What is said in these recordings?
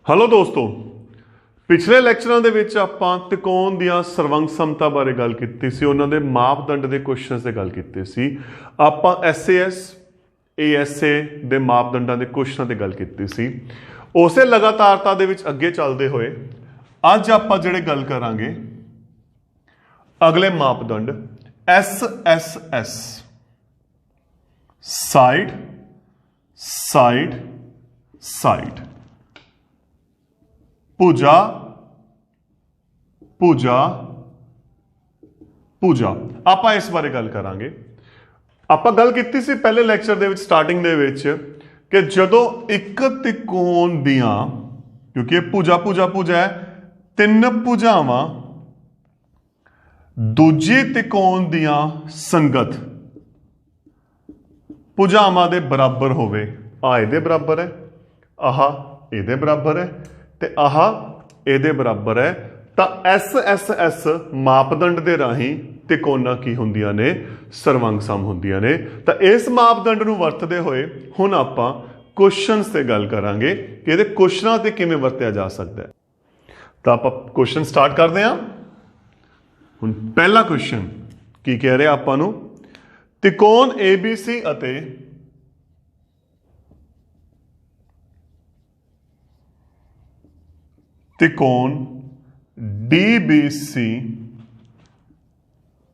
Hello दोस्तों, पिछले ਲੈਕਚਰਾਂ ਦੇ ਵਿੱਚ ਆਪਾਂ ਤਿਕੋਣ ਦੀਆਂ ਸਰਵੰਗ ਸਮਤਾ ਬਾਰੇ ਗੱਲ ਕੀਤੀ ਸੀ। ਉਹਨਾਂ ਦੇ ਮਾਪਦੰਡ ਦੇ ਕੁਐਸਚਨਸ ਤੇ ਗੱਲ ਕੀਤੀ ਸੀ। ਆਪਾਂ SAS ASA ਦੇ ਮਾਪਦੰਡਾਂ ਦੇ ਕੁਐਸਚਨਾਂ ਤੇ ਗੱਲ ਕੀਤੀ ਸੀ। ਉਸੇ ਲਗਾਤਾਰਤਾ ਦੇ ਵਿੱਚ ਅੱਗੇ ਚੱਲਦੇ ਹੋਏ ਅੱਜ ਆਪਾਂ ਜਿਹੜੇ ਗੱਲ ਕਰਾਂਗੇ ਅਗਲੇ ਮਾਪਦੰਡ SSS ਸਾਈਡ ਸਾਈਡ ਸਾਈਡ ਭੁਜਾ ਭੁਜਾ ਭੁਜਾ ਆਪਾਂ ਇਸ ਬਾਰੇ ਗੱਲ ਕਰਾਂਗੇ। ਆਪਾਂ ਗੱਲ ਕੀਤੀ ਸੀ ਪਹਿਲੇ ਲੈਕਚਰ ਦੇ ਵਿੱਚ ਸਟਾਰਟਿੰਗ ਦੇ ਵਿੱਚ ਕਿ ਜਦੋਂ ਇੱਕ ਤਿਕੋਣ ਦੀਆਂ, ਕਿਉਂਕਿ ਇਹ ਭੁਜਾ ਭੁਜਾ ਭੁਜਾ ਹੈ, ਤਿੰਨ ਭੁਜਾਵਾਂ ਦੂਜੀ ਤਿਕੋਣ ਦੀਆਂ ਸੰਗਤ ਭੁਜਾਵਾਂ ਦੇ ਬਰਾਬਰ ਹੋਵੇ। ਆ ਇਹਦੇ ਬਰਾਬਰ ਹੈ, ਆਹ ਇਹਦੇ ਬਰਾਬਰ ਹੈ ਤੇ ਆਹ ਇਹਦੇ ਬਰਾਬਰ ਹੈ, ਤਾਂ SSS ਮਾਪਦੰਡ ਦੇ ਰਾਹੀਂ ਤਿਕੋਣਾਂ ਕੀ ਹੁੰਦੀਆਂ ਨੇ? ਸਰਵੰਗ ਸਮ ਹੁੰਦੀਆਂ ਨੇ। ਤਾਂ ਇਸ ਮਾਪਦੰਡ ਨੂੰ ਵਰਤਦੇ ਹੋਏ ਹੁਣ ਆਪਾਂ ਕੁਐਸਚਨਸ ਤੇ ਗੱਲ ਕਰਾਂਗੇ ਕਿ ਇਹਦੇ ਕੁਐਸਚਨਾਂ ਤੇ ਕਿਵੇਂ ਵਰਤਿਆ ਜਾ ਸਕਦਾ ਹੈ। ਤਾਂ ਆਪਾਂ ਕੁਐਸਚਨ ਸਟਾਰਟ ਕਰਦੇ ਹਾਂ। ਹੁਣ ਪਹਿਲਾ ਕੁਐਸਚਨ ਕੀ ਕਹਿ ਰਿਹਾ ਆਪਾਂ ਨੂੰ? ਤਿਕੋਣ ABC ਅਤੇ ਤਿਕੋਣ DBC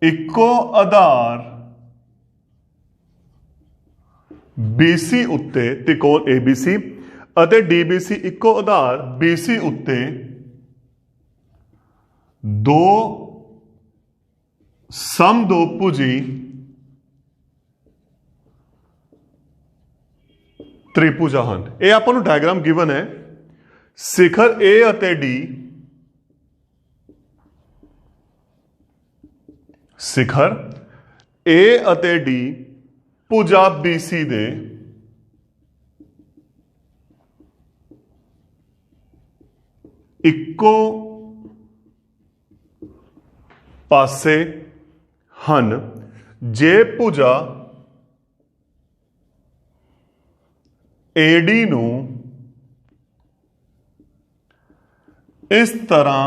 ਇੱਕੋ ਆਧਾਰ BC ਉੱਤੇ, ਤਿਕੋਣ ABC ਅਤੇ DBC ਇੱਕੋ ਆਧਾਰ BC ਉੱਤੇ ਦੋ ਸਮਦੋਭੁਜੀ ਤ੍ਰਿਭੁਜਾਂ ਹਨ। ਇਹ ਆਪਾਂ ਨੂੰ ਡਾਇਗਰਾਮ ਗਿਵਨ ਹੈ। ਸਿਖਰ A ਅਤੇ D, ਸਿਖਰ A ਅਤੇ D ਭੁਜਾ BC ਦੇ ਇੱਕੋ ਪਾਸੇ ਹਨ। ਜੇ ਭੁਜਾ AD ਨੂੰ ਇਸ ਤਰ੍ਹਾਂ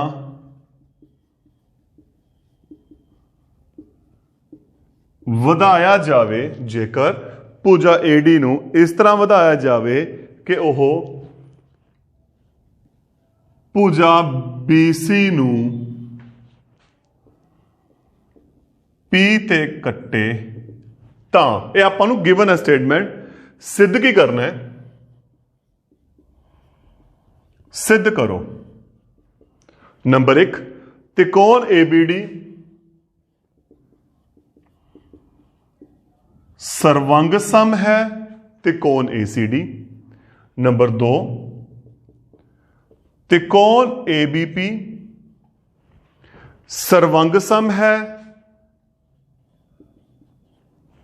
ਵਧਾਇਆ ਜਾਵੇ, ਜੇਕਰ ਭੁਜਾ AD ਨੂੰ ਇਸ ਤਰ੍ਹਾਂ ਵਧਾਇਆ ਜਾਵੇ ਕਿ ਉਹ ਭੁਜਾ BC ਨੂੰ P ਤੇ ਕੱਟੇ, ਤਾਂ ਇਹ ਆਪਾਂ ਨੂੰ ਗਿਵਨ ਹੈ ਸਟੇਟਮੈਂਟ। ਸਿੱਧ ਕੀ ਕਰਨਾ ਹੈ? ਸਿੱਧ ਕਰੋ। ਨੰਬਰ 1, ਤਿਕੋਣ ABD ਸਰਵੰਗ ਸਮ ਹੈ ਤਿਕੋਣ ACD। ਨੰਬਰ 2, ਤਿਕੋਣ ABP ਸਰਵੰਗ ਸਮ ਹੈ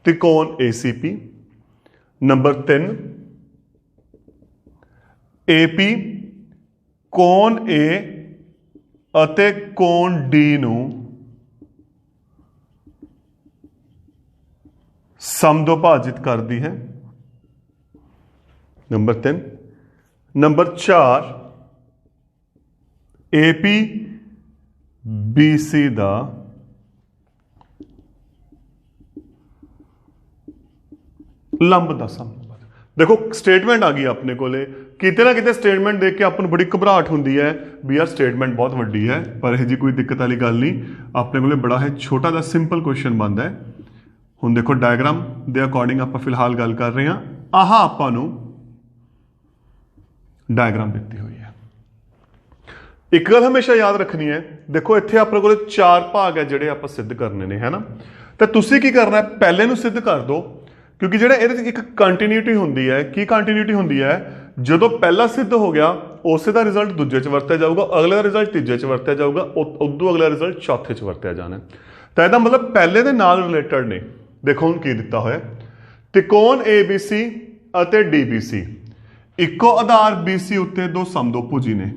ਤਿਕੋਣ ACP। ਨੰਬਰ 3, AP ਕੋਣ A ਅਤੇ ਕੋਣ D ਨੂੰ ਸਮਦੋਭਾਜਿਤ ਕਰਦੀ ਹੈ। ਨੰਬਰ 3। ਨੰਬਰ 4, AP BC ਦਾ ਲੰਬ ਦਾ ਸਮ। ਦੇਖੋ ਸਟੇਟਮੈਂਟ ਆ ਗਈ ਆਪਣੇ ਕੋਲੇ। ਕਿਤੇ ਨਾ ਕਿਤੇ ਸਟੇਟਮੈਂਟ ਦੇਖ ਕੇ ਆਪਾਂ ਨੂੰ ਬੜੀ ਘਬਰਾਹਟ ਹੁੰਦੀ ਹੈ ਵੀ ਯਾਰ ਸਟੇਟਮੈਂਟ ਬਹੁਤ ਵੱਡੀ ਹੈ, ਪਰ ਇਹ ਜੀ ਕੋਈ ਦਿੱਕਤ ਵਾਲੀ ਗੱਲ ਨਹੀਂ। ਆਪਣੇ ਕੋਲੇ ਬੜਾ ਹੈ ਛੋਟਾ ਜਿਹਾ ਸਿੰਪਲ ਕੁਐਸਚਨ ਬਣਦਾ ਹੈ। ਹੁਣ ਦੇਖੋ ਡਾਇਗਰਾਮ ਦੇ ਅਕੋਰਡਿੰਗ ਆਪਾਂ ਫਿਲਹਾਲ ਗੱਲ ਕਰ ਰਹੇ ਹਾਂ। ਆਹ ਆਪਾਂ ਨੂੰ ਡਾਇਗਰਾਮ ਦਿੱਤੀ ਹੋਈ ਹੈ। ਇੱਕ ਗੱਲ ਹਮੇਸ਼ਾ ਯਾਦ ਰੱਖਣੀ ਹੈ, ਦੇਖੋ ਇੱਥੇ ਆਪਣੇ ਕੋਲ 4 ਭਾਗ ਹੈ ਜਿਹੜੇ ਆਪਾਂ ਸਿੱਧ ਕਰਨੇ ਨੇ, ਹੈ ਨਾ। ਤਾਂ ਤੁਸੀਂ ਕੀ ਕਰਨਾ ਹੈ? ਪਹਿਲੇ ਨੂੰ ਸਿੱਧ ਕਰ ਦਿਓ, ਕਿਉਂਕਿ ਜਿਹੜਾ ਇਹਦੇ 'ਚ ਇੱਕ ਕੰਟੀਨਿਊਟੀ ਹੁੰਦੀ ਹੈ। ਕੀ ਕੰਟੀਨਿਊਟੀ ਹੁੰਦੀ ਹੈ? ਜਦੋਂ ਪਹਿਲਾ ਸਿੱਧ ਹੋ ਗਿਆ ਉਸੇ ਦਾ ਰਿਜ਼ਲਟ ਦੂਜੇ 'ਚ ਵਰਤਿਆ ਜਾਊਗਾ, ਅਗਲੇ ਦਾ ਰਿਜ਼ਲਟ ਤੀਜੇ 'ਚ ਵਰਤਿਆ ਜਾਊਗਾ, ਉਦੋਂ ਅਗਲਾ ਰਿਜ਼ਲਟ ਚੌਥੇ 'ਚ ਵਰਤਿਆ ਜਾਣਾ। ਤਾਂ ਇਹਦਾ ਮਤਲਬ ਪਹਿਲੇ ਦੇ ਨਾਲ ਰਿਲੇਟਡ ਨੇ। ਦੇਖੋ ਹੁਣ ਕੀ ਦਿੱਤਾ ਹੋਇਆ, ਤਿਕੋਣ ABC ਅਤੇ DBC ਇੱਕੋ ਆਧਾਰ BC ਉੱਤੇ ਦੋ ਸਮਦੋਭੁਜੀ ਨੇ।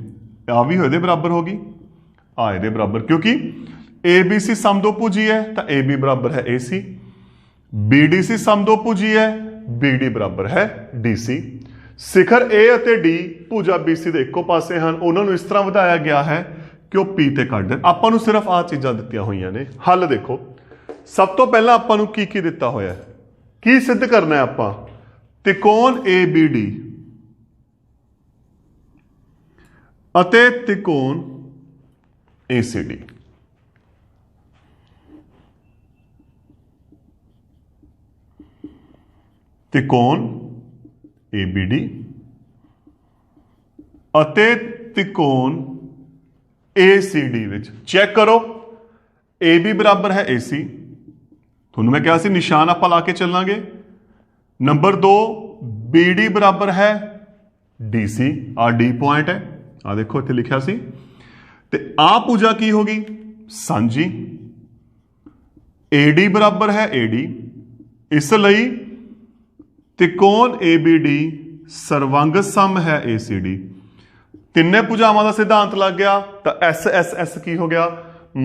ਆ ਵੀ ਇਹਦੇ ਬਰਾਬਰ ਹੋ ਗਈ, ਆ ਇਹਦੇ ਬਰਾਬਰ, ਕਿਉਂਕਿ ABC ਸਮਦੋਭੁਜੀ ਹੈ ਤਾਂ AB ਬਰਾਬਰ ਹੈ AC, BDC समदोभुजी है, BD बराबर है DC। ਸਿਖਰ A ਅਤੇ D ਭੁਜਾ BC ਦੇ ਇੱਕੋ ਪਾਸੇ ਹਨ, ਉਹਨਾਂ ਨੂੰ ਇਸ ਤਰ੍ਹਾਂ ਵਧਾਇਆ ਗਿਆ ਹੈ ਕਿ ਉਹ P ਤੇ ਕੱਢ ਦੇਣ। ਆਪਾਂ ਨੂੰ ਸਿਰਫ ਆਹ ਚੀਜ਼ਾਂ ਦਿੱਤੀਆਂ ਹੋਈਆਂ ਨੇ। ਹੱਲ ਦੇਖੋ, ਸਭ ਤੋਂ ਪਹਿਲਾਂ ਆਪਾਂ ਨੂੰ ਕੀ ਦਿੱਤਾ ਹੋਇਆ ਹੈ, ਕੀ ਸਿੱਧ ਕਰਨਾ ਹੈ ਆਪਾਂ? त्रिकोण ABD ਅਤੇ त्रिकोण ACD। त्रिकोण ABD ਅਤੇ त्रिकोण ACD ਵਿੱਚ ਚੈੱਕ ਕਰੋ। AB ਬਰਾਬਰ ਹੈ AC, ਤੁਹਾਨੂੰ ਮੈਂ ਕਿਹਾ ਸੀ ਨਿਸ਼ਾਨ ਆਪਾਂ ਲਾ ਕੇ ਚੱਲਾਂਗੇ। नंबर 2 BD बराबर है DC, आ D पॉइंट है, आ देखो इत्थे लिखा सी। ते आ भुजा की होगी? सांझी। AD बराबर है AD, इसलिए त्रिकोण ABD सर्वंग सम है ACD। तिन्ने भुजावां दा सिद्धांत लग गया, तो SSS की हो गया?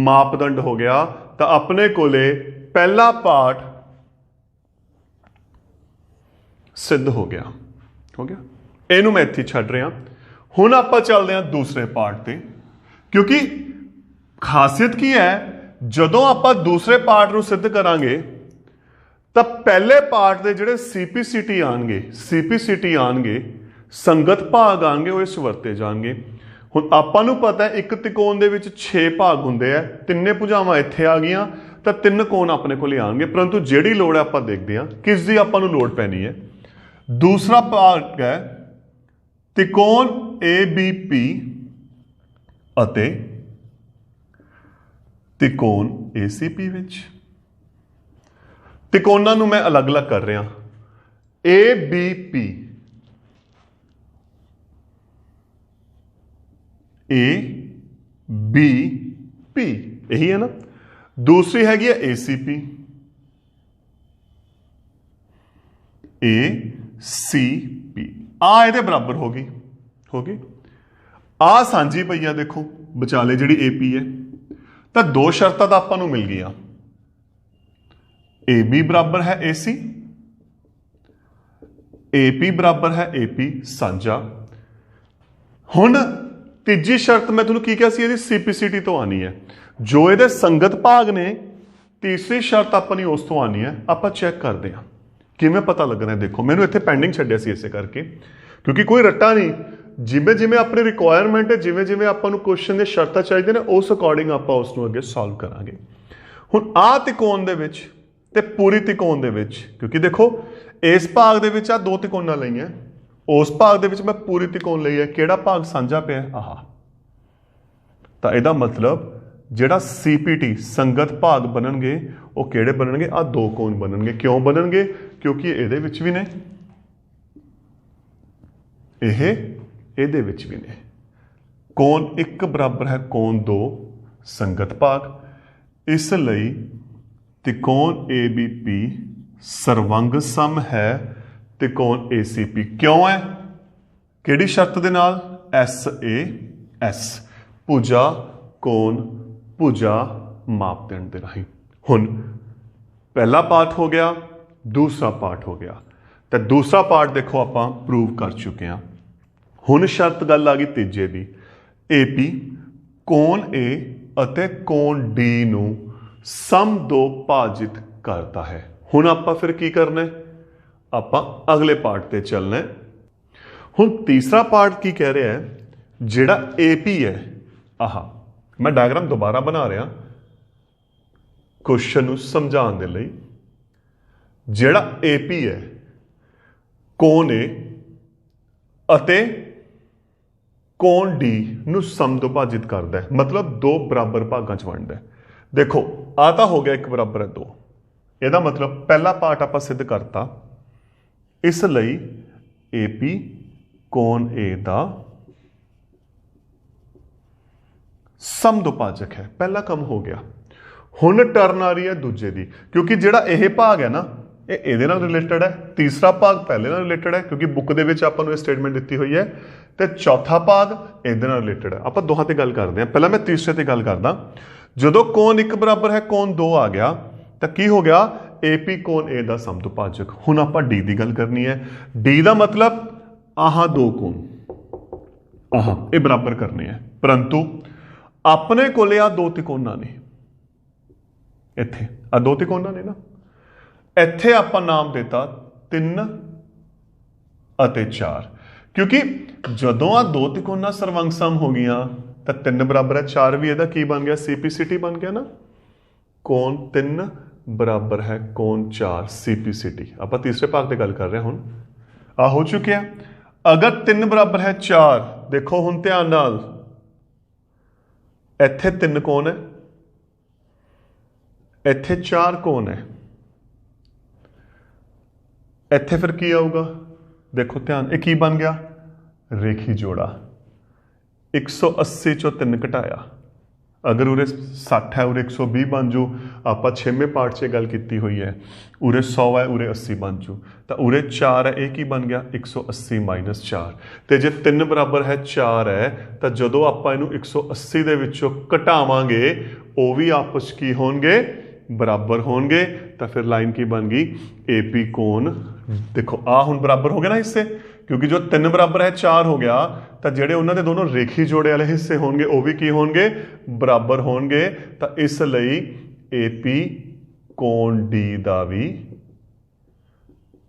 मापदंड हो गया। तो अपने कोले पहला पार्ट सिद्ध हो गया इनू मैं इत्थे छड्ड रहा। हुण आपां चलदे हां दूसरे पार्ट ते, क्योंकि खासियत की है जदों आपां दूसरे पार्ट नूं सिद्ध करांगे तां पहले पार्ट दे जिहड़े सीपीसीटी आउणगे संगत भाग आउणगे वो इस वरते जाणगे। हुण आपां नूं पता है एक त्रिकोण दे विच 6 भाग हुंदे आ, तिन्ने भुजावां इत्थे आ गईयां तां 3 कोण अपने कोल आउणगे, परंतु जिहड़ी लोड़ है आपां देखदे हां किस दी आपां नूं लोड़ पैनी है। दूसरा पार्ट है त्रिकोण ABP ਅਤੇ त्रिकोण ACP ਵਿੱਚ। त्रिकोणां ਨੂੰ मैं अलग अलग कर रहा। ABP ABP यही है ना। दूसरी हैगी है ACP ACP, आ ਇਹਦੇ बराबर होगी आ सांझी पई आ। देखो विचाले जिहड़ी AP है, तो 2 शर्तां तां आपां नूं मिल गईयां। AB बराबर है AC, AP बराबर है AP सांझा। हुण तीजी शर्त मैं तुहानूं की कहा सी, इहदी CPCT तो आनी है, जो इहदे संगत भाग ने। तीसरी शर्त अपनी उस तो आनी है, आपां चैक करते हैं किवें पता लगना है। देखो मैंने इत्थे पेंडिंग छड्डिया सी इसे करके, क्योंकि कोई रट्टा नहीं, जिमें जिमें अपनी रिक्वायरमेंट है, जिमें जिमें आपां नूं क्वेश्चन दी शर्तां चाहिए ने, उस अकॉर्डिंग आपां उस नूं अगे सॉल्व करांगे। हुण आ त्रिकोण दे विच ते पूरी त्रिकोण दे विच, क्योंकि देखो इस भाग दे विच आ 2 त्रिकोणां लईआं, उस भाग दे विच मैं पूरी त्रिकोण लई है, किहड़ा भाग साझा पिया? आह। तां इहदा मतलब ਜਿਹੜਾ CPT संगत भाग बनणगे वो किहड़े बनणगे? आ 2 कोण बनणगे। क्यों बनणगे? क्योंकि ਇਹਦੇ ਵਿੱਚ ਵੀ ਨੇ, ਇਹਦੇ ਵਿੱਚ ਵੀ ਨੇ। कोण 1 बराबर है कोण 2 संगत भाग, इसलिए त्रिकोण ABP सर्वंग सम है त्रिकोण ACP। क्यों है? किहड़ी शर्त दे नाल? SAS भुजा कोण भुजा मापदंड दे राही। हुण पहला पार्ट हो गया, दूसरा पार्ट हो गया। तो दूसरा पार्ट देखो आपां प्रूव कर चुके हैं। हुण शर्त गल आ गई तीजे दी, AP कोण A ਅਤੇ कोण D नूं सम 2 भाजित करता है। हुण आपां फिर की करना है? आपां अगले पार्ट ते चलना है। हुण तीसरा पार्ट की कह रहा है, जिहड़ा AP है, आह मैं डायग्राम दोबारा बना रहा क्वेश्चन नूं समझाउण दे लई। जिहड़ा AP है कोण A ਅਤੇ कोण D नूं सम 2 भाजित करता है, मतलब 2 बराबर भागां च वंडदा है। देखो आ तां हो गया 1 बराबर है 2, ਇਹਦਾ मतलब पहला पार्ट आपां सिद्ध करता, इसलिए AP कोण A दा समदुभाजक है। पहला काम हो गया। हुण टर्न आ रही है दूजे दी, क्योंकि जिहड़ा यह भाग है ना, ये इहदे नाल रिलेटेड है, तीसरा भाग पहले नाल रिलेटेड है, क्योंकि बुक दे विच आपां नूं ये स्टेटमेंट दित्ती हुई है, तो चौथा भाग इहदे नाल रिलेटेड है। आपां दोहां ते गल करदे हां। पहला मैं तीसरे ते गल करदा। जदों कोण 1 बराबर है कोण 2 आ गया, तो की हो गया? AP कोण A दा समदुभाजक। हुण आपां D दी गल करनी है। D दा मतलब ਆਹ ਦੋ ਕੋਣ ਆਹ ਇਹ ਬਰਾਬਰ ਕਰਨੇ ਆ, परंतु ਆਪਣੇ ਕੋਲੇ ਆ ਦੋ ਤਿਕੋਣਾ ਨੇ, ਇੱਥੇ ਆ ਦੋ ਤਿਕੋਣਾ ਨੇ ਨਾ, ਇੱਥੇ ਆਪਾਂ ਨਾਮ ਦਿੱਤਾ 3 ਅਤੇ 4, क्योंकि ਜਦੋਂ ਆ ਦੋ ਤਿਕੋਣਾ ਸਰਵੰਗ ਸਮ ਹੋ ਗਈਆਂ ਤਾਂ 3 ਬਰਾਬਰ ਹੈ 4 ਵੀ, ਇਹਦਾ ਕੀ ਬਣ ਗਿਆ CPCT ਬਣ ਗਿਆ ਨਾ, ਕੋਣ 3 ਬਰਾਬਰ ਹੈ ਕੋਣ 4 CPCT। ਆਪਾਂ ਤੀਸਰੇ ਭਾਗ ਤੇ ਗੱਲ ਕਰ ਰਹੇ ਹਾਂ ਹੁਣ, ਆ ਹੋ ਚੁੱਕਿਆ। ਅਗਰ 3 ਬਰਾਬਰ ਹੈ 4, ਦੇਖੋ ਹੁਣ ਧਿਆਨ ਨਾਲ, ਇੱਥੇ 3 ਕੋਣ ਹੈ, ਇੱਥੇ 4 ਕੋਣ ਹੈ, ਇੱਥੇ ਫਿਰ ਕੀ ਆਊਗਾ, देखो ध्यान, ये की बन गया रेखी जोड़ा। 180 चो 3 घटाया, अगर उरे 60 है उरे 120 बन जू, आप 6वें पार्ट से गल की हुई है, उरे 100 है उरे 80 बन जू, तो उरे 4 है, ये की बन गया 180 माइनस 4। तो जे 3 बराबर है 4 है, तो जो आप इनू 180 दे विचों घटावांगे वो भी आपस की होंगे बराबर होंगे, तो फिर लाइन की बन गई AP कोण। देखो आ हुण बराबर हो गया ना हिस्से, क्योंकि जो 3 बराबर है 4 हो गया, तो जेडे उन्होंने दोनों रेखी जोड़े वाले हिस्से होंगे वो भी की होंगे बराबर होंगे, तो इसलिए AP कोण D दा भी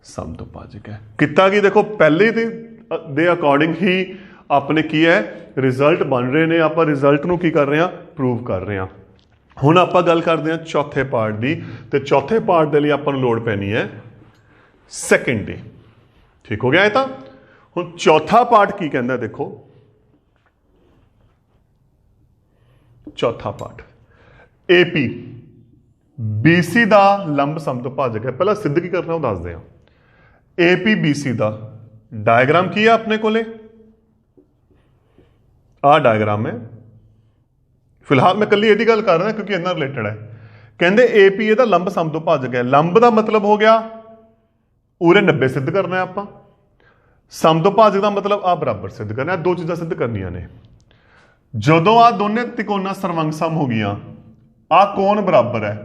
समतुभाजक है। कितना की देखो पहले दे अकॉर्डिंग ही आपने की है रिजल्ट बन रहे ने, आप रिजल्ट नूं की कर रहे हैं प्रूव कर रहे हैं। हुण आपां गल करते हैं चौथे पार्ट की, तो चौथे पार्ट के लिए आपां नूं लोड़ पैनी है सैकेंड डे। ठीक हो गया है। तो हुण चौथा पार्ट की कहंदा, देखो चौथा पार्ट AP BC का लंब समतुभाजक है। पहला सिद्ध की करना वो दसदे हां। AP BC का डायग्राम की है अपने कोले, आ डायग्राम है, फिलहाल मैं कली यही गल कर रहा क्योंकि इतना रिलेटेड है। कहते AP ਇਹਦਾ लंब समतुभाजक है। लंब का मतलब हो गया उरे 90 सिद्ध करना है, आप समतुभाजक का मतलब आ बराबर सिद्ध करना है, दो चीज़ां सिद्ध करनियां ने। जदों आ दोने तिकोना सर्वंग सम हो गई, आ कोण बराबर है,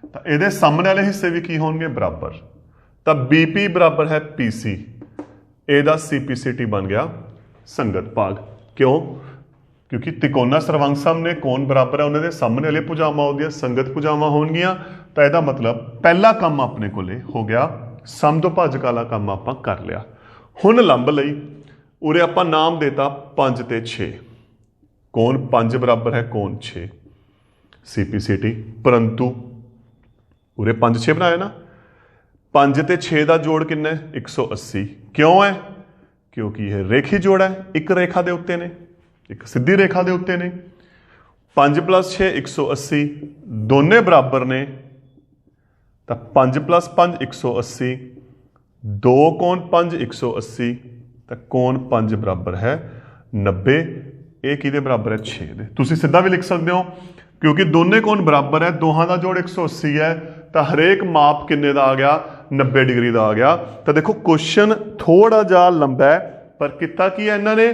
तो ये सामने वाले हिस्से भी की होंगे बराबर, तो BP बराबर है PC, ਇਹਦਾ CPCT बन गया संगत भाग। क्यों? क्योंकि तिकोना सर्वंग सम ने कोण बराबर है, उन्होंने सामने वाले भुजावां होंदियां संगत भुजावां होणगियां, तो यदा मतलब पहला काम अपने कोले हो गया, समतुभाजक वाला काम आपां कर लिया। हुण लंब लई उरे आपां नाम देता 5 ते 6, कोण 5 बराबर है कोण 6 CPCT, परंतु उरे 5 6 बनाया ना, 5 ते 6 का जोड़ कितना है 180। क्यों है? क्योंकि यह रेखी जोड़ है, एक रेखा के उत्ते ने, एक सीधी रेखा के उत्ते ने। 5 + 6 180, दोने बराबर ने, तो 5 + 5 180, 2 कोण 5 180, तो कोण 5 बराबर है 90। ये किहदे बराबर है 6 दे। तुसीं सीधा भी लिख सकते हो, क्योंकि दोने कोण बराबर है, दोहां का जोड़ 180 है, तो हरेक माप किन्ने का आ गया 90 डिग्री का आ गया। तो देखो क्वेश्चन थोड़ा जा लंबा है, पर कितना की है इन्होंने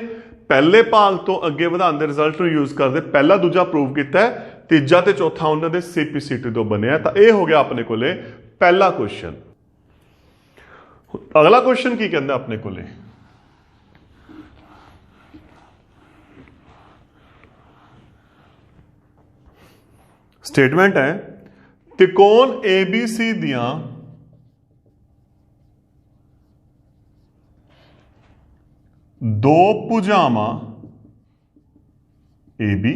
पहले भाग तो अगे ਵਧਾਉਣ ਦੇ रिजल्ट ਨੂੰ यूज करते पहला दूजा प्रूव किया है, तीजा ते चौथा उन्होंने CPCT तो बनया। तो यह हो गया अपने कोले पहला क्वेश्चन। अगला क्वेश्चन की कहता अपने कोले, स्टेटमेंट है त्रिकोण ABC दियां दो भुजावां AB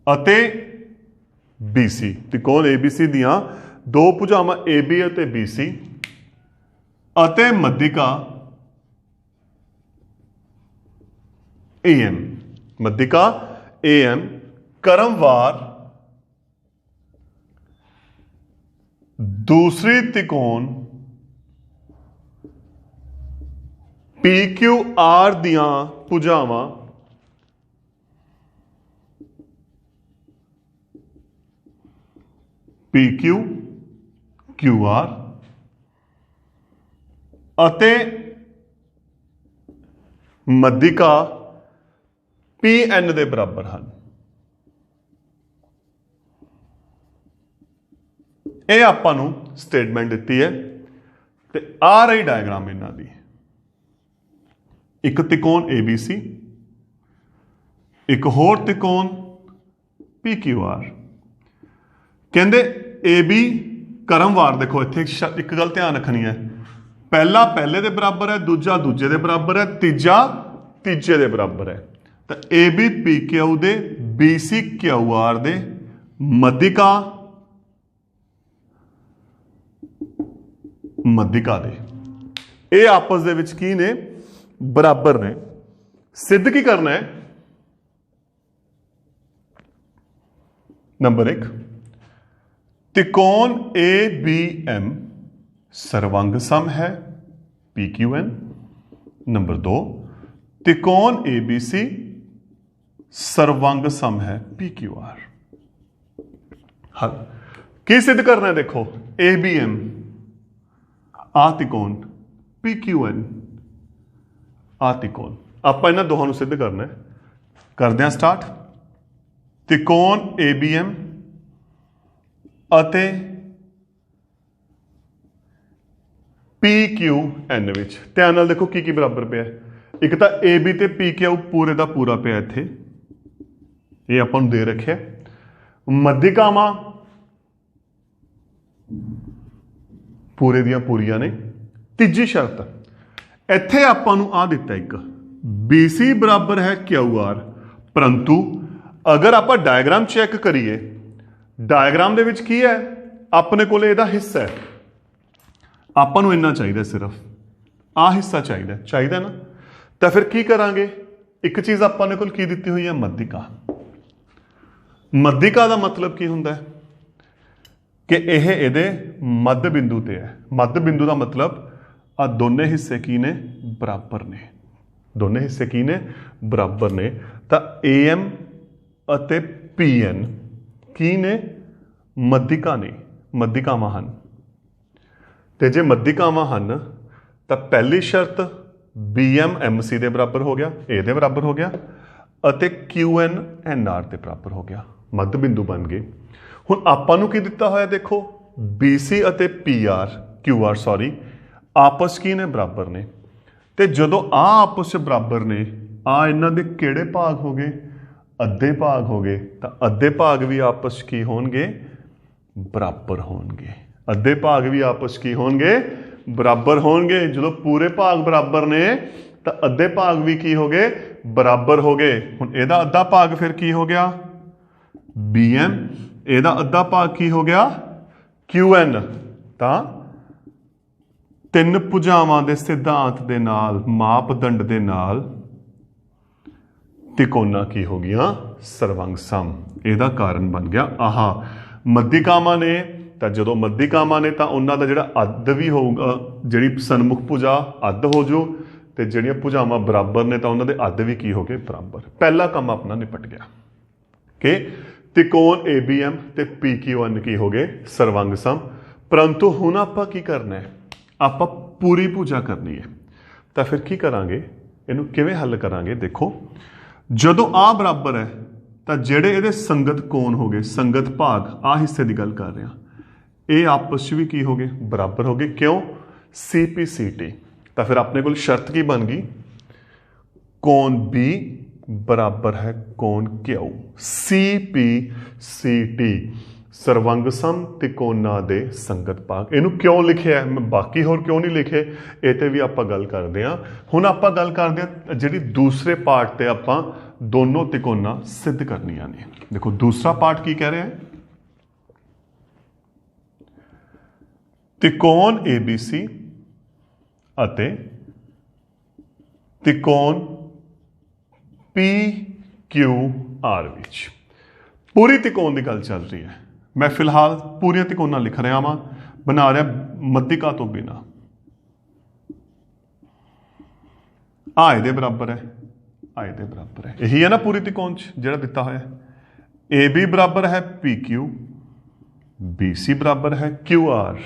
अते BC, त्रिकोण ABC दियां दो भुजावां AB अते BC अते मध्यिका AM, मध्यिका AM क्रमवार दूसरी त्रिकोण PQR दियां भुजावां PQ QR अते मध्यिका PN दे बराबर हैं। यह आपां नूं स्टेटमेंट दी है, ते आ रही डायग्राम इन्हां दी। एक त्रिकोण ABC, एक होर त्रिकोण PQR। कहते AB क्रमवार, देखो इत्थे एक गल ध्यान रखनी है, पहला पहले दे बराबर है, दूजा दूजे दे बराबर है, तीजा तीजे दे बराबर है। तो AB PQ दे BC QR दे मध्यिका मध्यिका दे ये आपस दे विच की ने, बराबर ने। सिद्ध की करना है, नंबर 1 त्रिकोण ABM सर्वांग सम है PQN। नंबर 2 त्रिकोण ABC सर्वांग सम है PQR। हल की सिद्ध करना है, देखो ABM आ त्रिकोण, PQN आ त्रिकोण, आप इन्हां दोहां नूं सिद्ध करना है। करदे हां स्टार्ट। त्रिकोण ABM ਅਤੇ PQN ਵਿੱਚ ਧਿਆਨ ਨਾਲ ਦੇਖੋ ਕੀ ਬਰਾਬਰ ਪਿਆ। ਇੱਕ ਤਾਂ AB ਤੇ PQ ਪੂਰੇ ਦਾ ਪੂਰਾ ਪਿਆ ਇੱਥੇ, ਇਹ ਆਪਾਂ ਨੂੰ ਦੇ ਰੱਖਿਆ। ਮੱਧਿਕਾਵਾਂ ਪੂਰੇ ਦੀਆਂ ਪੂਰੀਆਂ ਨੇ। ਤੀਜੀ ਸ਼ਰਤ ਇੱਥੇ ਆਪਾਂ ਨੂੰ ਆ ਦਿੱਤਾ ਇੱਕ BC ਬਰਾਬਰ ਹੈ QR, ਪਰੰਤੂ अगर आप डायग्राम चेक करिए, डायग्राम दे विच की है अपने कोले इहदा हिस्सा है, आपां नूं इन्ना चाहिए सिर्फ आ हिस्सा चाहिए ना। तो फिर की करांगे, एक चीज़ अपने कोल की दित्ती हुई है मध्यिका। मध्यिका का मतलब की हुंदा है कि यह इहदे मध्य बिंदु ते है। मध्य बिंदु का मतलब आ दोने हिस्से की ने, बराबर ने। दोने हिस्से की ने, बराबर ने। तो AM ਅਤੇ PN ਕੀ ਨੇ, ਮੱਧਿਕਾ ਨੇ, ਮੱਧਿਕਾਵਾਂ ਹਨ। ਤੇ ਜੇ ਮੱਧਿਕਾਵਾਂ ਹਨ ਤਾਂ ਪਹਿਲੀ ਸ਼ਰਤ BM MC ਦੇ ਬਰਾਬਰ ਹੋ ਗਿਆ, A ਦੇ ਬਰਾਬਰ ਹੋ ਗਿਆ, ਅਤੇ QN NR ਦੇ ਬਰਾਬਰ ਹੋ ਗਿਆ, ਮੱਧ ਬਿੰਦੂ ਬਣ ਗਏ। ਹੁਣ ਆਪਾਂ ਨੂੰ ਕੀ ਦਿੱਤਾ ਹੋਇਆ, ਦੇਖੋ BC ਅਤੇ QR ਸੌਰੀ ਆਪਸ ਕੀ ਨੇ, ਬਰਾਬਰ ਨੇ। ਤੇ ਜਦੋਂ ਆ ਆਪਸ 'ਚ ਬਰਾਬਰ ਨੇ, ਆ ਇਹਨਾਂ ਦੇ ਕਿਹੜੇ ਭਾਗ ਹੋ ਗਏ, ਅੱਧੇ ਭਾਗ ਹੋ ਗਏ। ਤਾਂ ਅੱਧੇ ਭਾਗ ਵੀ ਆਪਸ 'ਚ ਕੀ ਹੋਣਗੇ, ਬਰਾਬਰ ਹੋਣਗੇ। ਅੱਧੇ ਭਾਗ ਵੀ ਆਪਸ 'ਚ ਕੀ ਹੋਣਗੇ, ਬਰਾਬਰ ਹੋਣਗੇ। ਜਦੋਂ ਪੂਰੇ ਭਾਗ ਬਰਾਬਰ ਨੇ ਤਾਂ ਅੱਧੇ ਭਾਗ ਵੀ ਕੀ ਹੋ ਗਏ, ਬਰਾਬਰ ਹੋ ਗਏ। ਹੁਣ ਇਹਦਾ ਅੱਧਾ ਭਾਗ ਫਿਰ ਕੀ ਹੋ ਗਿਆ, BM, ਇਹਦਾ ਅੱਧਾ ਭਾਗ ਕੀ ਹੋ ਗਿਆ, QN। ਤਾਂ ਤਿੰਨ ਭੁਜਾਵਾਂ ਦੇ ਸਿਧਾਂਤ ਦੇ ਨਾਲ, ਮਾਪਦੰਡ ਦੇ ਨਾਲ त्रिकोणा की हो गई सर्वांग सम। ਇਹਦਾ ਕਾਰਨ बन गया आहा मध्यिकावां ने। ਤਾਂ ਜਦੋਂ ਮੱਧਿਕਾਵਾਂ ਨੇ ਤਾਂ ਉਹਨਾਂ ਦਾ ਜਿਹੜਾ ਅੱਧ ਵੀ ਹੋਊਗਾ, ਜਿਹੜੀ ਸਨਮੁਖ ਭੁਜਾ ਅੱਧ ਹੋ ਜਾਓ, ਤੇ ਜਿਹੜੀਆਂ ਭੁਜਾਵਾਂ ਬਰਾਬਰ ਨੇ ਤਾਂ ਉਹਨਾਂ ਦੇ ਅੱਧ ਵੀ ਕੀ ਹੋ ਗਏ, ਬਰਾਬਰ। ਪਹਿਲਾ ਕੰਮ ਆਪਣਾ ਨਿਪਟ ਗਿਆ ਕਿ त्रिकोण ABM ਤੇ PQN ਕੀ ਹੋ ਗਏ, ਸਰਵੰਗ ਸਮ। ਪਰੰਤੂ ਹੁਣ ਆਪਾਂ ਕੀ ਕਰਨਾ ਹੈ, ਆਪਾਂ ਪੂਰੀ ਭੁਜਾ ਕਰਨੀ ਹੈ। ਤਾਂ ਫਿਰ ਕੀ ਕਰਾਂਗੇ, ਇਹਨੂੰ ਕਿਵੇਂ ਹੱਲ ਕਰਾਂਗੇ, ਦੇਖੋ ਜਦੋਂ ਆ ਬਰਾਬਰ ਹੈ ਤਾਂ ਜਿਹੜੇ ਇਹਦੇ ਸੰਗਤ ਕੋਣ ਹੋ ਗਏ, ਸੰਗਤ ਭਾਗ, ਆ ਹਿੱਸੇ ਦੀ ਗੱਲ ਕਰ ਰਹੇ ਹਾਂ, ਇਹ ਆਪਸ 'ਚ ਵੀ ਕੀ ਹੋ ਗਏ, ਬਰਾਬਰ ਹੋ ਗਏ। ਕਿਉਂ, CPCT। ਤਾਂ ਫਿਰ ਆਪਣੇ ਕੋਲ ਸ਼ਰਤ ਕੀ ਬਣ ਗਈ, ਕੋਣ B ਬਰਾਬਰ ਹੈ ਕੋਣ Q। CPCT ਸਰਵੰਗ ਸਮ त्रिकोणा ਦੇ ਸੰਗਤ ਭਾਗ। ਇਹਨੂੰ ਕਿਉਂ ਲਿਖਿਆ, ਮੈਂ ਬਾਕੀ ਹੋਰ ਕਿਉਂ ਨਹੀਂ ਲਿਖੇ, ਇਹ ਤੇ ਵੀ ਆਪਾਂ ਗੱਲ ਕਰਦੇ ਹਾਂ। ਹੁਣ ਆਪਾਂ ਗੱਲ ਕਰਦੇ ਹਾਂ ਜਿਹੜੀ ਦੂਸਰੇ ਪਾਰਟ ਤੇ ਆਪਾਂ ਦੋਨੋਂ त्रिकोणा सिद्ध करनियां ने। देखो दूसरा पार्ट की कह रहे हैं, त्रिकोण ABC ਅਤੇ त्रिकोण PQR ਵਿੱਚ पूरी त्रिकोण की गल चल रही है। मैं फिलहाल पूरी त्रिकोणा लिख रहा हाँ, बना रहा मध्यिका तो बिना। आ इहदे बराबर है, आ इहदे बराबर है, यही है ना पूरी त्रिकोण जिहड़ा दिता होया है। AB बराबर है PQ, BC बराबर है QR।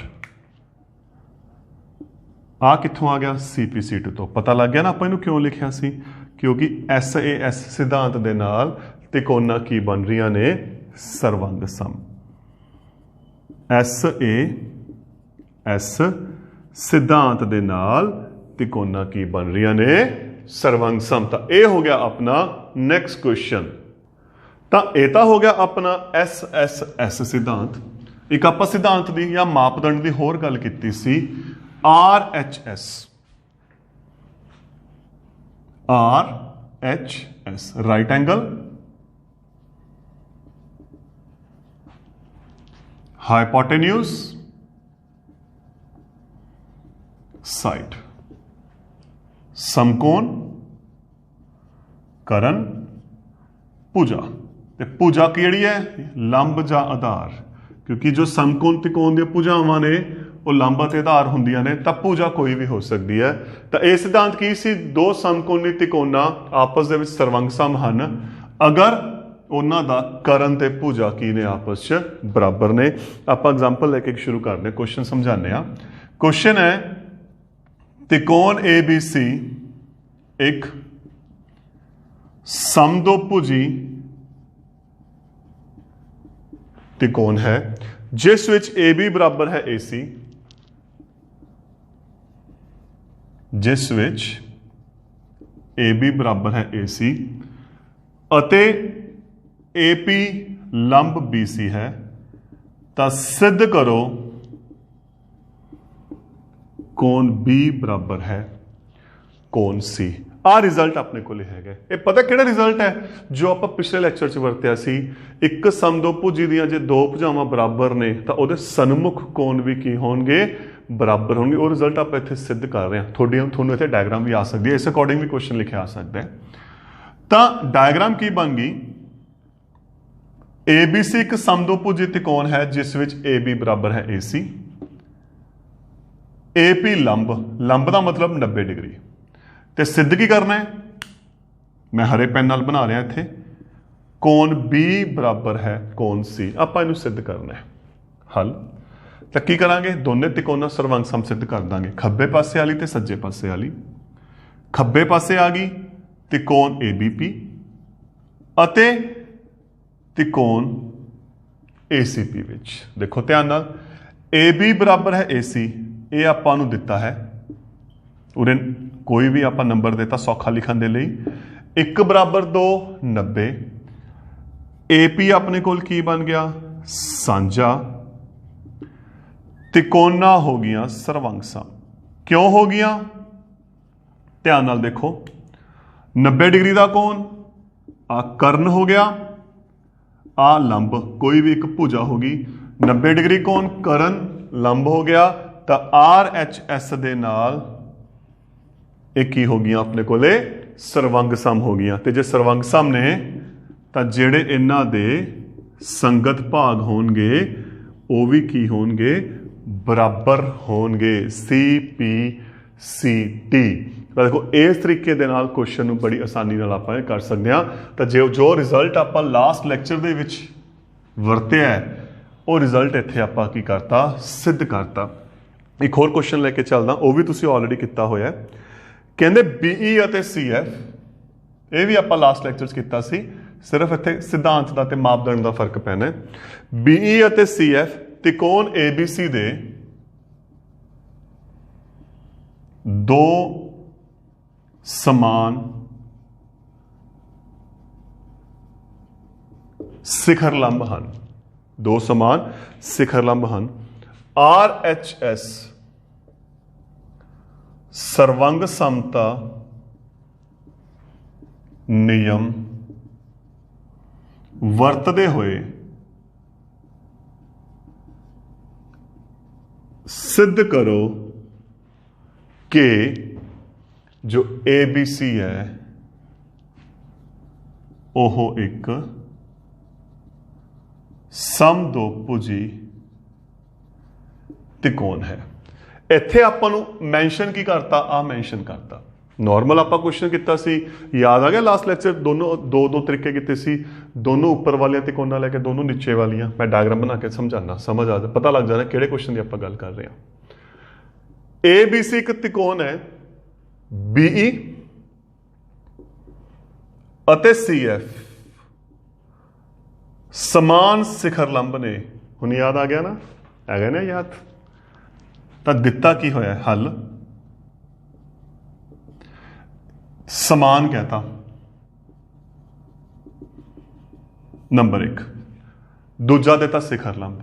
आ कित्थों आ गया, CPCT तो। पता लग गया ना ਆਪਾਂ ਇਹਨੂੰ क्यों लिखिया सी, क्योंकि SAS सिद्धांत ਦੇ ਨਾਲ त्रिकोणा की बन रही ने, सर्वांग सम। SAS सिद्धांत ਦੇ ਨਾਲ त्रिकोणा की बन रही ने, ਸਰਵੰਗ ਸਮ। ਤਾਂ ਇਹ ਹੋ ਗਿਆ ਆਪਣਾ ਨੈਕਸਟ ਕੁਐਸਚਨ। ਤਾਂ ਇਹ ਤਾਂ ਹੋ ਗਿਆ ਆਪਣਾ SSS ਸਿਧਾਂਤ। ਇੱਕ ਆਪਾਂ ਸਿਧਾਂਤ ਦੀ ਜਾਂ ਮਾਪਦੰਡ ਦੀ ਹੋਰ ਗੱਲ ਕੀਤੀ ਸੀ, RHS। RHS right angle, hypotenuse, side, समकोण, करण, भुजा। ते भुजा किहड़ी है? लंब जां आधार, क्योंकि जो समकोण त्रिकोण दी भुजावां ने वो लंब ते आधार हुंदियां ने, तां भुजा कोई भी हो सकती है। तां इह सिद्धांत की सी? दो समकोणी त्रिकोणां आपस दे विच सर्वंग सम हन अगर ਉਹਨਾਂ ਦਾ ਕਰਨ ਤੇ ਭੁਜਾ ਕੀ ਨੇ, ਆਪਸ 'ਚ ਬਰਾਬਰ ਨੇ। ਆਪਾਂ ਐਗਜ਼ਾਮਪਲ ਲੈ ਕੇ ਸ਼ੁਰੂ ਕਰਦੇ ਹਾਂ, ਕੁਐਸਚਨ ਸਮਝਾਉਂਦੇ ਹਾਂ। ਕੁਐਸਚਨ ਹੈ त्रिकोण ABC एक समदोभुजी त्रिकोण है जिस विच AB बराबर है AC, जिस विच AB बराबर है AC अते AP लंब BC है। तां सिद्ध करो कोण B बराबर है कोण C। आ रिजल्ट अपने को है। ये पता किहड़ा रिजल्ट है जो आप पिछले लैक्चर च वरत्या सी, एक समदोभुजी दियां जे दो भुजावां बराबर ने तां उहदे सन्मुख कोण भी की होणगे, बराबर होणगे। वो रिजल्ट आप इत्थे सिद्ध कर रहे हैं। तुहानूं इत्थे डायग्राम भी आ सकदी है, इस अकॉर्डिंग भी क्वेश्चन लिखिया आ सकता है। तां डायग्राम की बन गई? ABC एक समदोभुजी त्रिकोण है जिस विच AB बराबर है AC। AP लंब, लंब का मतलब 90 डिग्री। तो सिद्ध की करना है? मैं हरे पेन नाल बना रहा इत्थे, कोण B बराबर है कोण C। आपां इहनूं सिद्ध करना है। हल तो की करांगे? दोनों त्रिकोणां सर्वंग सम सिद्ध कर दांगे। खब्बे पासे वाली ते सज्जे पासे वाली। खब्बे पासे आ गई त्रिकोण ABP अते त्रिकोण ACP विच। देखो ध्यान नाल, AB बराबर है AC, ये आपां नूं दिता है। उरे कोई भी आपां नंबर देता सौखा लिखण दे लई। 1 बराबर 2 90। AP अपने कोल की बन गया? सांझा। त्रिकोणा हो गया सर्वंग सम। क्यों हो गया? ध्यान नाल देखो, 90 डिग्री का कोण, आ कर्ण हो गया, आ लंब, कोई भी एक भुजा होगी। 90 डिग्री कोण कर्ण लंब हो गया, तो RHS दे नाल एक ही हो गया अपने कोले सर्वंग सम हो गया। तो जे सर्वंग सम ने तो जेड़े इन्हां दे संगत भाग होणगे वो भी की होणगे, बराबर होणगे। CPCD। देखो इस तरीके दे नाल क्वेश्चन नूं बड़ी आसानी नाल आपां कर सकते हैं। तो जो रिजल्ट आपां लास्ट लैक्चर दे विच वरत्या है वो रिजल्ट इत्थे आपां की करता, सिद्ध करता। एक होर क्वेश्चन लैके चलदा, वो भी तुसीं ऑलरेडी किया होया। कहंदे BE अते CF, ये भी आपां लास्ट लैक्चर कीता सी, सिर्फ इत्थे सिद्धांत दा ते मापदंड दा फर्क पैना है। BE अते CF त्रिकोण ABC दे दो समान शिखर लंब हन, दो समान शिखर लंब हन। RHS सर्वंग समता नियम वरतते हुए सिद्ध करो कि जो ABC है ओह एक समदोभुजी त्रिकोण है। इत्थे आपां नूं मैंशन की करता, आ मैंशन करता। नॉर्मल आपां क्वेश्चन किया सी, याद आ गया लास्ट लैक्चर, दोनों दो तरीके किए सी, दोनों उपर वालियां त्रिकोणां लैके दोनों नीचे वालियां। मैं डायग्राम बना के समझाना, समझ आ जा, पता लग जाना किहड़े क्वेश्चन की आपां गल कर रहे हैं। ABC एक त्रिकोण है, BE अते CF समान शिखर लंब ने। हुण याद आ गया ना, आ गया ना याद? तो दिता की होया हल, समान कहता, नंबर 1। दूजा देता सिखर लंब,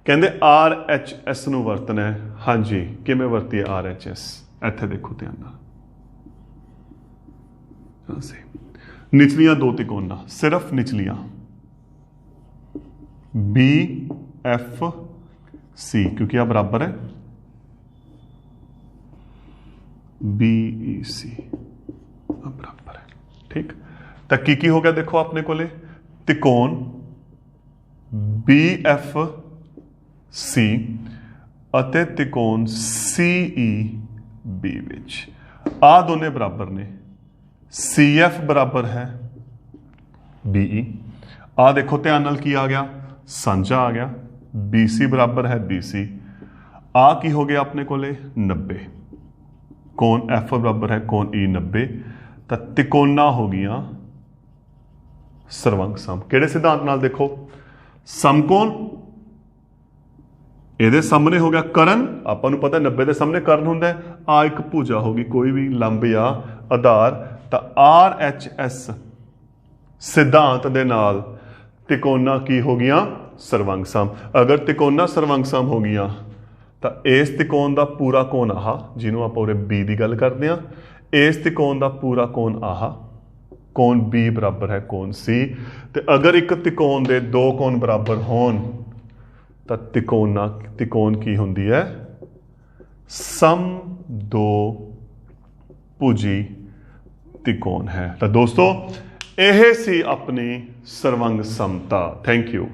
कहते RHS ਨੂੰ ਵਰਤਣਾ ਹੈ। ਹਾਂਜੀ, ਕਿਵੇਂ ਵਰਤੀ ਹੈ RHS? ਇੱਥੇ ਦੇਖੋ ਧਿਆਨ ਨਾਲ, ਨਿਚਲੀਆਂ ਦੋ ਤਿਕੋਣਾ, ਸਿਰਫ ਨਿਚਲੀਆਂ BFC, क्योंकि आ बराबर है BEC बराबर है। ठीक, तो की हो गया देखो अपने को त्रिकोण BFC ਅਤੇ त्रिकोण CEB विच आ दोने बराबर ने। CF बराबर है BE, आ देखो ध्यान नाल की आ गया, साझा आ गया। BC बराबर है BC, आ की हो गया अपने को 90, कोण F बराबर है कोण E 90। तो तिकोना हो गया सर्वंग सम। किहड़े सिद्धांत नाल? देखो समकोण ਇਹਦੇ ਸਾਹਮਣੇ ਹੋ ਗਿਆ ਕਰਨ, ਆਪਾਂ ਨੂੰ ਪਤਾ 90 ਦੇ ਸਾਹਮਣੇ ਕਰਨ ਹੁੰਦਾ ਹੈ। ਆ ਇੱਕ ਭੁਜਾ ਹੋ ਗਈ, ਕੋਈ ਵੀ ਲੰਬ ਜਾਂ ਆਧਾਰ। ਤਾਂ RHS ਸਿਧਾਂਤ ਦੇ ਨਾਲ ਤਿਕੋਣਾ ਕੀ ਹੋ ਗਈਆਂ? ਸਰਵੰਗ ਸਮ। ਅਗਰ ਤਿਕੋਣਾ ਸਰਵੰਗ ਸਮ ਹੋ ਗਈਆਂ ਤਾਂ ਇਸ ਤਿਕੋਣ ਦਾ ਪੂਰਾ ਕੋਣ ਆਹ, ਜਿਹਨੂੰ ਆਪਾਂ ਉਰੇ B ਦੀ ਗੱਲ ਕਰਦੇ ਹਾਂ, ਇਸ ਤਿਕੋਣ ਦਾ ਪੂਰਾ ਕੋਣ ਆਹ, ਕੋਣ B ਬਰਾਬਰ ਹੈ ਕੋਣ C। ਤੇ ਅਗਰ ਇੱਕ ਤਿਕੋਣ ਦੇ ਦੋ ਕੋਣ ਬਰਾਬਰ ਹੋਣ ਤਾਂ ਤਿਕੋਣ ਕੀ ਹੁੰਦੀ ਹੈ? ਸਮ ਦੋ ਭੁਜੀ ਤਿਕੋਣ ਹੈ। ਤਾਂ ਦੋਸਤੋ ਇਹ ਸੀ ਆਪਣੀ ਸਰਵੰਗ ਸਮਤਾ। Thank you.